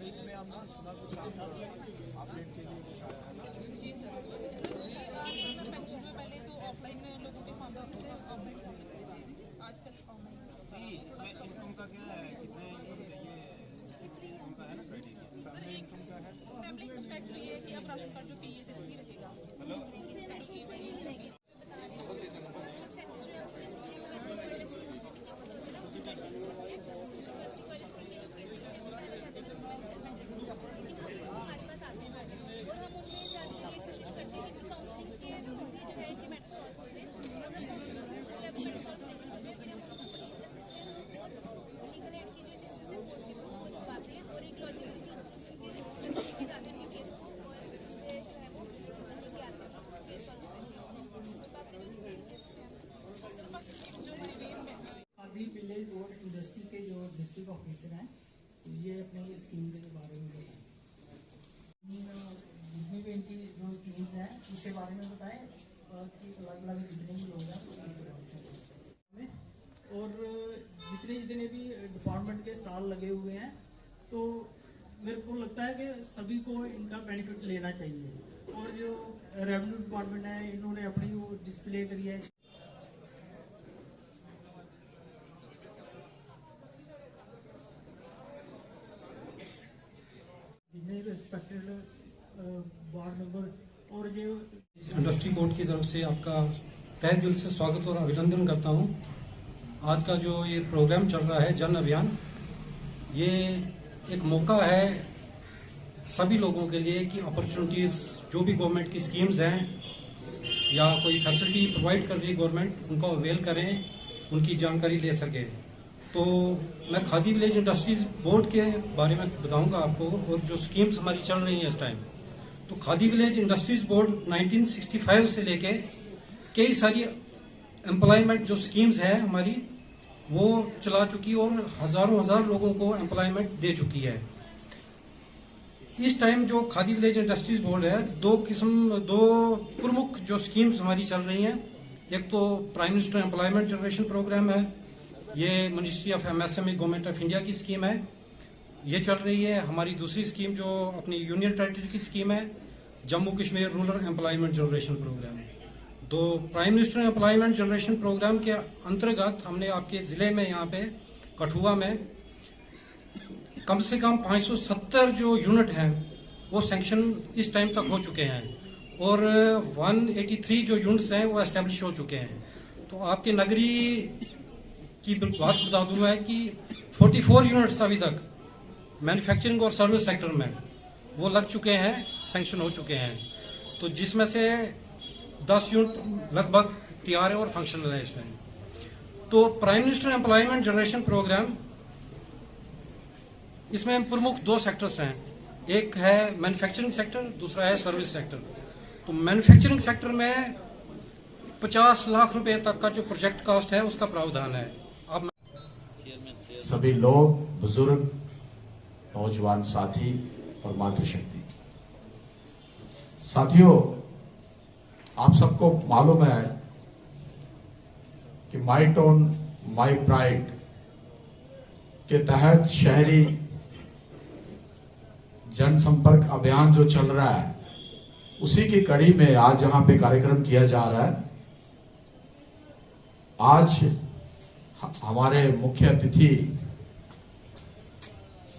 इसमें हमने सुना कुछ अपडेट के लिए कुछ आया है ना? जी सर, पेंशन में पहले तो ऑफलाइन लोगों के फॉर्म होते थे, ऑफलाइन फॉर्म लगते थे, आजकल ऑनलाइन। इसमें इनकम का क्या है, कितने इनकम का है ना क्राइटेरिया? सर एक फैमिली इनकम टैक्स ये है कि आप राशन कार्ड जो PSHP रहेगा। हेलो विलेज रोड इंडस्ट्री के जो डिस्ट्रिक्ट ऑफिसर हैं, तो ये अपने स्कीम के बारे में बताएं, जितनी भी इनकी जो स्कीम्स हैं उसके बारे में बताएं कि अलग अलग जितने भी लोग हैं और जितने भी डिपार्टमेंट के स्टॉल लगे हुए हैं, तो मेरे को लगता है कि सभी को इनका बेनिफिट लेना चाहिए। और जो रेवेन्यू डिपार्टमेंट है, इन्होंने अपनी वो डिस्प्ले करी है। वार्ड नंबर और जो इंडस्ट्री बोर्ड की तरफ से आपका तहे दिल से स्वागत और अभिनंदन करता हूं। आज का जो ये प्रोग्राम चल रहा है जन अभियान, ये एक मौका है सभी लोगों के लिए कि अपॉर्चुनिटीज़ जो भी गवर्नमेंट की स्कीम्स हैं या कोई फैसिलिटी प्रोवाइड कर रही है गवर्नमेंट, उनको अवेल करें, उनकी जानकारी ले सके। तो मैं खादी विलेज इंडस्ट्रीज बोर्ड के बारे में बताऊंगा आपको और जो स्कीम्स हमारी चल रही हैं इस टाइम। तो खादी विलेज इंडस्ट्रीज बोर्ड 1965 से लेके कई सारी एम्प्लॉयमेंट जो स्कीम्स हैं हमारी वो चला चुकी और हजार लोगों को एम्प्लॉयमेंट दे चुकी है। इस टाइम जो खादी विलेज इंडस्ट्रीज बोर्ड है, दो प्रमुख जो स्कीम्स हमारी चल रही हैं। एक तो prime minister employment generation program है, ये ministry of MSME government of India की स्कीम है, ये चल रही है। हमारी दूसरी स्कीम जो अपनी यूनियन टेरिटरी की स्कीम है, Jammu Kashmir rural employment generation programme. तो prime minister employment generation programme के अंतर्गत हमने आपके ज़िले में यहाँ पे कठुआ में कम से कम 570 जो यूनिट हैं वो सैंक्शन इस टाइम तक हो चुके हैं और 183 जो यूनिट्स हैं वो एस्टेब्लिश हो चुके हैं। तो आपके नगरी की बात बता दूं मैं कि 44 यूनिट्स अभी तक मैन्युफैक्चरिंग और सर्विस सेक्टर में वो लग चुके हैं, सैंक्शन हो चुके हैं। तो जिसमें से 10 यूनिट लगभग तैयार है और फंक्शनल है इस टाइम। तो prime minister employment generation program, इसमें प्रमुख 2 सेक्टर्स हैं, एक है मैन्युफैक्चरिंग सेक्टर, दूसरा है सर्विस सेक्टर। तो मैन्युफैक्चरिंग सेक्टर में 50 लाख रुपए तक का जो प्रोजेक्ट कॉस्ट है उसका प्रावधान है। अब सभी लोग, बुजुर्ग, नौजवान साथी और मातृशक्ति साथियों, आप सबको मालूम है कि माई टाउन माई प्राइड के तहत शहरी जनसंपर्क अभियान जो चल रहा है, उसी की कड़ी में आज यहां पे कार्यक्रम किया जा रहा है। आज हमारे मुख्य अतिथि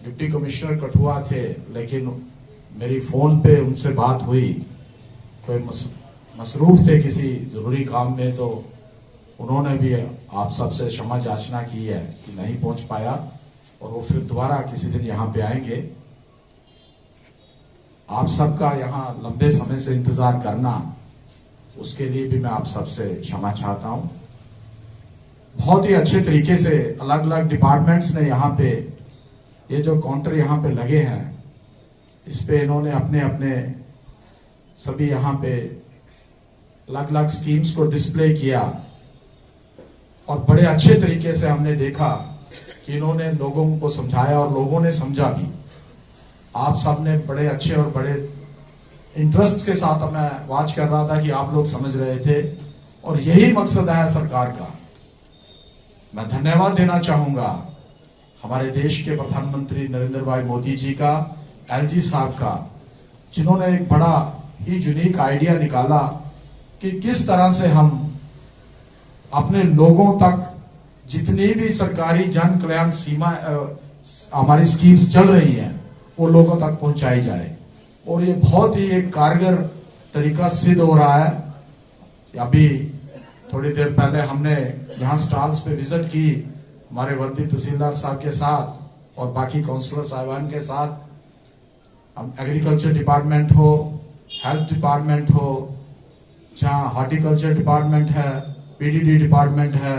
डिप्टी कमिश्नर कठुआ थे, लेकिन मेरी फोन पे उनसे बात हुई, कोई मसरूफ थे किसी जरूरी काम में, तो उन्होंने भी आप सबसे क्षमा याचना की है कि नहीं पहुंच पाया और वो फिर दोबारा किसी दिन यहाँ पे आएंगे। आप सबका यहाँ लंबे समय से इंतजार करना, उसके लिए भी मैं आप सबसे क्षमा चाहता हूँ। बहुत ही अच्छे तरीके से अलग अलग डिपार्टमेंट्स ने यहाँ पे ये जो काउंटर यहाँ पे लगे हैं, इस पे इन्होंने अपने अपने सभी यहाँ पे अलग अलग स्कीम्स को डिस्प्ले किया और बड़े अच्छे तरीके से हमने देखा कि इन्होंने लोगों को समझाया और लोगों ने समझा भी आप सबने बड़े अच्छे और बड़े इंटरेस्ट के साथ मैं वाच कर रहा था कि आप लोग समझ रहे थे, और यही मकसद है सरकार का। मैं धन्यवाद देना चाहूंगा हमारे देश के प्रधानमंत्री नरेंद्र भाई मोदी जी का, एलजी साहब का, जिन्होंने एक बड़ा ही यूनिक आइडिया निकाला कि किस तरह से हम अपने लोगों तक जितनी भी सरकारी जन कल्याण सीमा हमारी स्कीम्स चल रही हैं वो लोगों तक पहुंचाई जाए, और ये बहुत ही एक कारगर तरीका सिद्ध हो रहा है। अभी थोड़ी देर पहले हमने यहाँ स्टॉल्स पे विजिट की हमारे वर्दी तहसीलदार साहब के साथ और बाकी काउंसलर साहिबान के साथ। हम एग्रीकल्चर डिपार्टमेंट हो, हेल्थ डिपार्टमेंट हो, जहाँ हॉर्टिकल्चर डिपार्टमेंट है, पीडीडी डिपार्टमेंट है,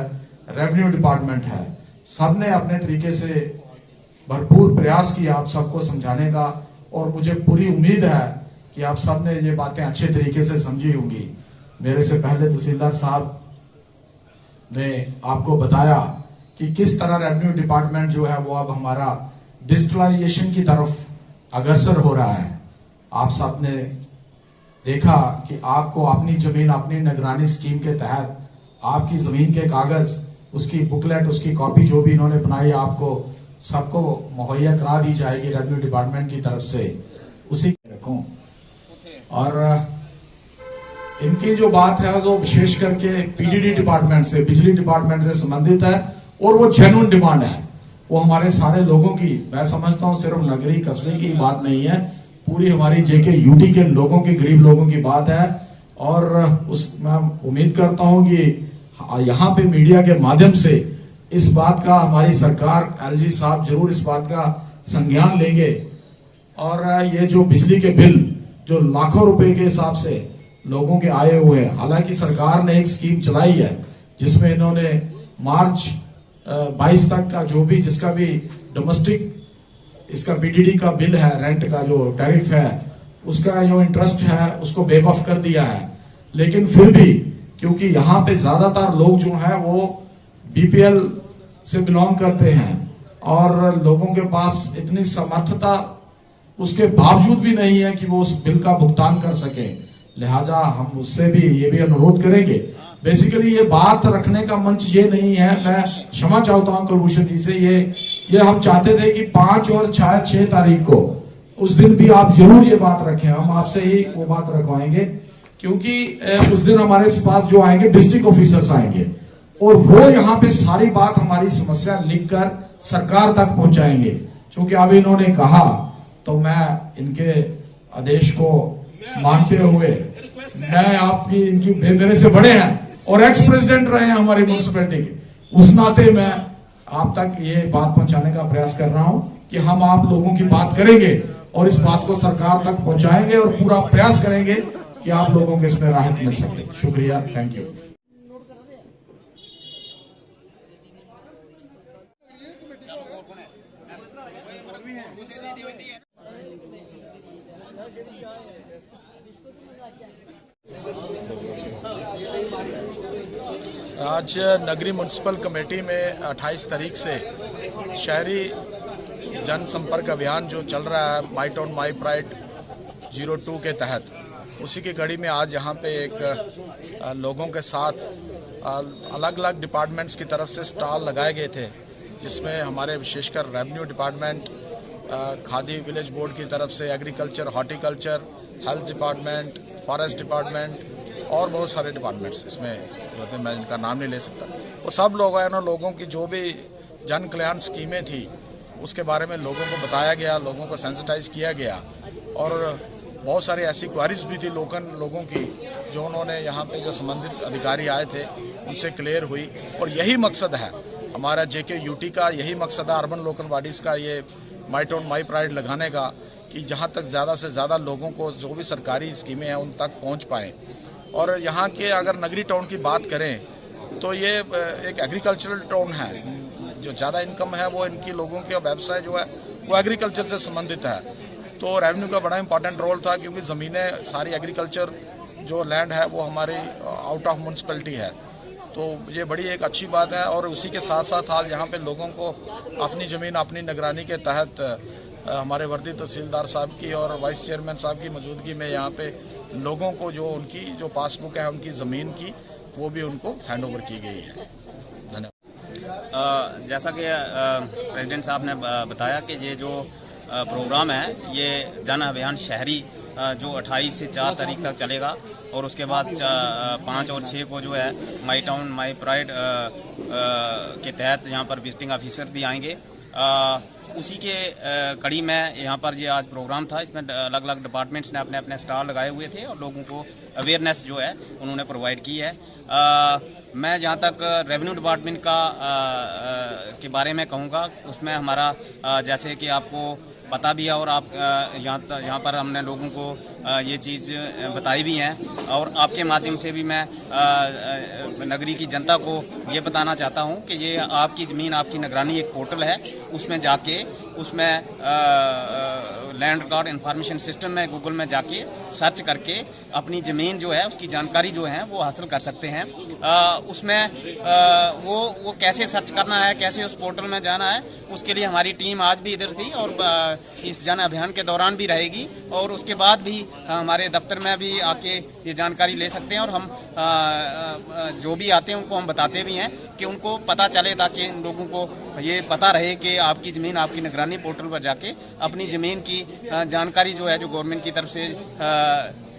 रेवेन्यू डिपार्टमेंट है, सबने अपने तरीके से भरपूर प्रयास किया आप सबको समझाने का, और मुझे पूरी उम्मीद है कि आप सबने ये बातें अच्छे तरीके से समझी होंगी। मेरे से पहले तहसीलदार साहब ने आपको बताया कि किस तरह रेवेन्यू डिपार्टमेंट जो है वो अब हमारा डिजिटलाइजेशन की तरफ अग्रसर हो रहा है। आप सबने देखा कि आपको अपनी जमीन अपनी निगरानी स्कीम के तहत आपकी जमीन के कागज, उसकी बुकलेट, उसकी कॉपी जो भी इन्होंने बनाई आपको सबको मुहैया करा दी जाएगी रेवेन्यू डिपार्टमेंट की तरफ से। उसी रखूं, और इनकी जो बात है वो विशेष करके पीडीडी डिपार्टमेंट से, बिजली डिपार्टमेंट से संबंधित है, और वो जेन्युइन डिमांड है, वो हमारे सारे लोगों की, मैं समझता हूँ सिर्फ नगरी कस्बे की बात नहीं है, पूरी हमारी जेके यूटी के लोगों की, गरीब लोगों की बात है। और मैं उम्मीद करता हूँ कि यहाँ पे मीडिया के माध्यम से इस बात का हमारी सरकार, एलजी साहब जरूर इस बात का संज्ञान लेंगे, और ये जो बिजली के बिल जो लाखों रुपए के हिसाब से लोगों के आए हुए हैं, हालांकि सरकार ने एक स्कीम चलाई है जिसमें इन्होंने मार्च 22 तक का जो भी जिसका भी डोमेस्टिक इसका पीडीडी का बिल है, रेंट का जो टैरिफ है, उसका जो इंटरेस्ट है उसको वेव ऑफ कर दिया है। लेकिन फिर भी क्योंकि यहाँ पे ज्यादातर लोग जो है वो बीपीएल से बिलोंग करते हैं और लोगों के पास इतनी समर्थता उसके बावजूद भी नहीं है कि वो उस बिल का भुगतान कर सके, लिहाजा हम उससे भी ये भी अनुरोध करेंगे। बेसिकली ये बात रखने का मंच ये नहीं है, मैं क्षमा चाहता हूं कुलभूषण जी से, ये हम चाहते थे कि 5 और 6 तारीख को उस दिन भी आप जरूर ये बात रखें, हम आपसे ही वो बात रखवाएंगे, क्योंकि उस दिन हमारे पास जो आएंगे डिस्ट्रिक्ट ऑफिसर्स आएंगे और वो यहाँ पे सारी बात हमारी समस्या लिखकर सरकार तक पहुंचाएंगे। क्योंकि अब इन्होंने कहा तो मैं इनके आदेश को मानते हुए, मैं आपकी इनकी मेरे से बड़े हैं और एक्स प्रेसिडेंट रहे हैं हमारी म्यूनिसिपैलिटी के, उस नाते मैं आप तक ये बात पहुंचाने का प्रयास कर रहा हूं कि हम आप लोगों की बात करेंगे और इस बात को सरकार तक पहुंचाएंगे और पूरा प्रयास करेंगे कि आप लोगों को इसमें राहत मिल सके। शुक्रिया, थैंक यू। आज नगरी म्यूनसिपल कमेटी में 28 तारीख से शहरी जनसंपर्क अभियान जो चल रहा है माई टाउन माई प्राइड 02 के तहत, उसी की कड़ी में आज यहाँ पे एक लोगों के साथ अलग अलग डिपार्टमेंट्स की तरफ से स्टॉल लगाए गए थे, जिसमें हमारे विशेषकर revenue department, khadi village board की तरफ से, agriculture, horticulture, health department, forest department और बहुत सारे डिपार्टमेंट्स इसमें मैं इनका नाम नहीं ले सकता, वो सब लोग आए ना, लोगों की जो भी जन कल्याण स्कीमें थी उसके बारे में लोगों को बताया गया, लोगों को सेंसिटाइज किया गया और बहुत सारी ऐसी क्वारीज भी थी लोगों की जो उन्होंने यहाँ पे जो संबंधित अधिकारी आए थे उनसे क्लियर हुई। और यही मकसद है हमारा जेके यूटी का, यही मकसद है अर्बन लोकल बॉडीज़ का ये माई टाउन माई प्राइड लगाने का, कि जहाँ तक ज़्यादा से ज़्यादा लोगों को जो भी सरकारी स्कीमें हैं उन तक पहुँच पाएँ। और यहाँ के अगर नगरी टाउन की बात करें तो ये एक एग्रीकल्चरल टाउन है, जो ज़्यादा इनकम है वो इनकी लोगों की व्यवसाय जो है वो एग्रीकल्चर से संबंधित है। तो रेवेन्यू का बड़ा इंपॉर्टेंट रोल था, क्योंकि ज़मीनें सारी एग्रीकल्चर जो लैंड है वो हमारी आउट ऑफ म्यूनसिपैलिटी है, तो ये बड़ी एक अच्छी बात है। और उसी के साथ साथ आज यहाँ पे लोगों को अपनी ज़मीन अपनी निगरानी के तहत हमारे वर्दी तहसीलदार साहब की और वाइस चेयरमैन साहब की मौजूदगी में यहाँ पे लोगों को जो उनकी जो पासबुक है उनकी ज़मीन की वो भी उनको हैंड ओवर की गई है। धन्यवाद। जैसा कि प्रेसिडेंट साहब ने बताया कि ये जो प्रोग्राम है ये जन अभियान शहरी जो 28 से 4 तारीख तक चलेगा और उसके बाद 5 और 6 को जो है माई टाउन माई प्राइड के तहत यहाँ पर विजिटिंग ऑफिसर भी आएंगे। उसी के कड़ी में यहाँ पर ये आज प्रोग्राम था। इसमें अलग अलग डिपार्टमेंट्स ने अपने अपने स्टॉल लगाए हुए थे और लोगों को अवेयरनेस जो है उन्होंने प्रोवाइड की है। मैं जहाँ तक रेवेन्यू डिपार्टमेंट का के बारे में कहूँगा, उसमें हमारा जैसे कि आपको पता भी है और आप यहाँ पर हमने लोगों को ये चीज़ बताई भी हैं और आपके माध्यम से भी मैं नगरी की जनता को ये बताना चाहता हूँ कि ये आपकी ज़मीन आपकी निगरानी एक पोर्टल है, उसमें जाके उसमें लैंड रिकॉर्ड इंफॉर्मेशन सिस्टम में गूगल में जाके सर्च करके अपनी ज़मीन जो है उसकी जानकारी जो है वो हासिल कर सकते हैं। उसमें वो कैसे सर्च करना है, कैसे उस पोर्टल में जाना है, उसके लिए हमारी टीम आज भी इधर थी और इस जन अभियान के दौरान भी रहेगी और उसके बाद भी हमारे दफ्तर में भी आके ये जानकारी ले सकते हैं और हम जो भी आते हैं उनको हम बताते भी हैं कि उनको पता चले, ताकि इन लोगों को ये पता रहे कि आपकी ज़मीन आपकी निगरानी पोर्टल पर जाके अपनी ज़मीन की जानकारी जो है जो गवर्नमेंट की तरफ से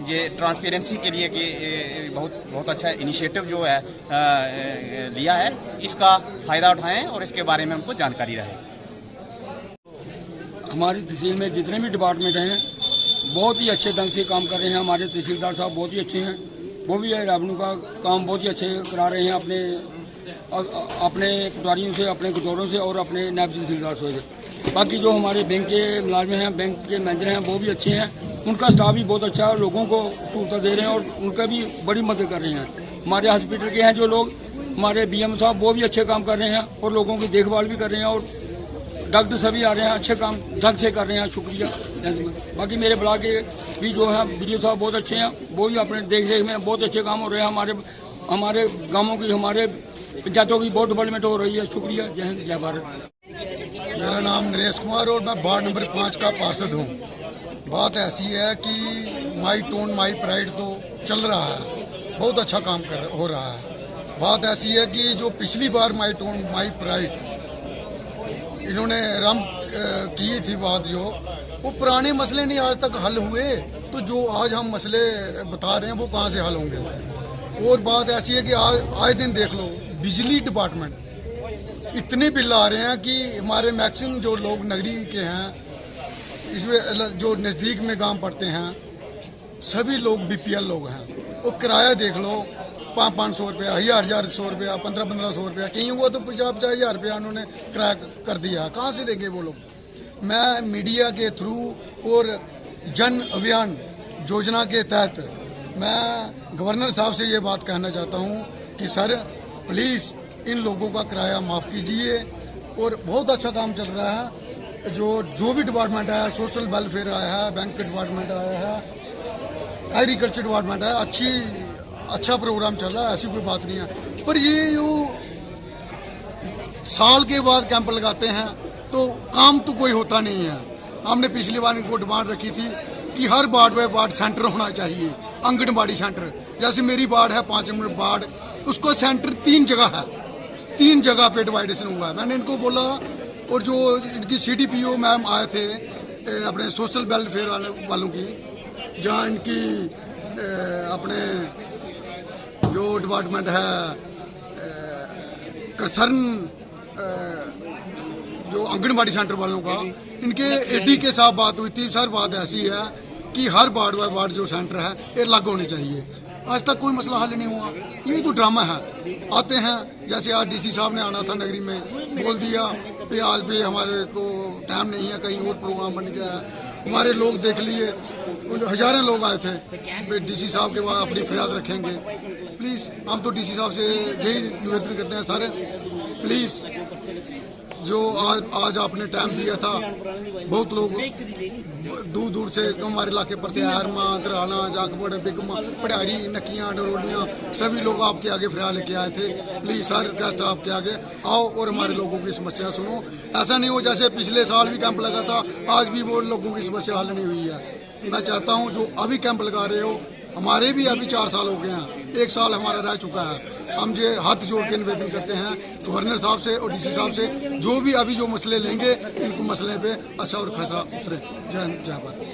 ये ट्रांसपेरेंसी के लिए कि बहुत अच्छा इनिशिएटिव जो है लिया है, इसका फ़ायदा उठाएं और इसके बारे में उनको जानकारी रहे। हमारी तहसील में जितने भी डिपार्टमेंट हैं बहुत ही अच्छे ढंग से काम कर रहे हैं। हमारे तहसीलदार साहब बहुत ही अच्छे हैं, वो भी रेवेन्यू का काम बहुत ही अच्छे करा रहे हैं अपने पटवारियों से, अपने कटोरों से और अपने नायब तहसीलदार से। बाकी जो हमारे बैंक के मुलाजिम हैं, बैंक के मैनेजर हैं, वो भी अच्छे हैं, उनका स्टाफ भी बहुत अच्छा है, लोगों को सहूलत दे रहे हैं और उनका भी बड़ी मदद कर रहे हैं। हमारे हॉस्पिटल के हैं जो लोग, हमारे BM साहब वो भी अच्छे काम कर रहे हैं और लोगों की देखभाल भी कर रहे हैं और डॉक्टर सभी आ रहे हैं, अच्छे काम ढंग से कर रहे हैं। शुक्रिया। बाकी मेरे ब्लॉक के भी जो हैं BDO साहब बहुत अच्छे हैं, वो भी अपने देख रेख में बहुत अच्छे काम हो रहे हैं। हमारे गाँवों की, हमारे पंचायतों की बहुत डेवलपमेंट हो रही है। शुक्रिया। जय हिंद, जय भारत। मेरा नाम नरेश कुमार और मैं वार्ड नंबर 5 का पार्षद हूँ। बात ऐसी है कि माई टाउन माई प्राइड तो चल रहा है, बहुत अच्छा काम हो रहा है। बात ऐसी है कि जो पिछली बार माई टाउन माई प्राइड इन्होंने आरम्भ की थी बात, जो वो पुराने मसले नहीं आज तक हल हुए, तो जो आज हम मसले बता रहे हैं वो कहाँ से हल होंगे। और बात ऐसी है कि आज दिन देख लो, बिजली डिपार्टमेंट इतने बिल आ रहे हैं कि हमारे मैक्सिमम जो लोग नगरी के हैं, इसमें जो नज़दीक में गांव पड़ते हैं, सभी लोग BPL लोग हैं। वो किराया देख लो, 500-500 रुपया, 1000-1100 रुपया, 1500-1500 रुपया, कहीं हुआ तो 50-50 रुपया उन्होंने किराया कर दिया। कहाँ से देंगे वो लोग। मैं मीडिया के थ्रू और जन अभियान योजना के तहत मैं गवर्नर साहब से ये बात कहना चाहता हूँ कि सर प्लीज़ इन लोगों का किराया माफ़ कीजिए। और बहुत अच्छा काम चल रहा है। जो भी डिपार्टमेंट आया, सोशल वेलफेयर आया है, बैंक डिपार्टमेंट आया है, एग्रीकल्चर डिपार्टमेंट आया, अच्छा प्रोग्राम चल रहा है, ऐसी कोई बात नहीं है। पर ये जो साल के बाद कैंप लगाते हैं तो काम तो कोई होता नहीं है। हमने पिछली बार इनको डिमांड रखी थी कि हर वार्ड में वार्ड सेंटर होना चाहिए, आंगनबाड़ी सेंटर। जैसे मेरी वार्ड है 5 नंबर वार्ड, उसको सेंटर 3 जगह है, 3 जगह पे डिवाइडेशन हुआ है। मैंने इनको बोला, और जो इनकी CDPO मैम आए थे अपने सोशल वेलफेयर वालों की, जहाँ इनकी अपने जो डिपार्टमेंट है कंसर्न जो आंगनबाड़ी सेंटर वालों का, इनके AD के साथ बात हुई थी। सर बात ऐसी है कि हर वार्ड बाय वार्ड जो सेंटर है ये लागू होने चाहिए। आज तक कोई मसला हल नहीं हुआ। ये तो ड्रामा है। आते हैं, जैसे आज DC साहब ने आना था नगरी में, बोल दिया कि आज भी हमारे को टाइम नहीं है, कहीं और प्रोग्राम बन गया है। हमारे लोग देख लिए, हजारों लोग आए थे, DC साहब के बाद अपनी फरियाद रखेंगे। प्लीज़ हम तो DC साहब से यही निवेदन करते हैं, सर प्लीज़ जो आज आपने टाइम दिया था, बहुत लोग दूर दूर से हमारे इलाके पड़ते हैं, हरमा, दराना, जाखबड़, बिगमा, पढ़ारी, नकियाँ, डरोलियाँ, सभी लोग आपके आगे फिलहाल लेके आए थे। प्लीज़ सर, रिक्वेस्ट आपके आगे आओ और हमारे लोगों की समस्या सुनो। ऐसा नहीं हो जैसे पिछले साल भी कैंप लगा था, आज भी वो लोगों की समस्या हल नहीं हुई है। मैं चाहता हूँ जो अभी कैंप लगा रहे हो, हमारे भी अभी 4 साल हो गए हैं, 1 साल हमारा रह चुका है। हम ये हाथ जोड़ के निवेदन करते हैं गवर्नर साहब से और डीसी साहब से, जो भी अभी जो मसले लेंगे इनको मसले पे अच्छा और खासा उतरे। जय हिंद, जय भारत।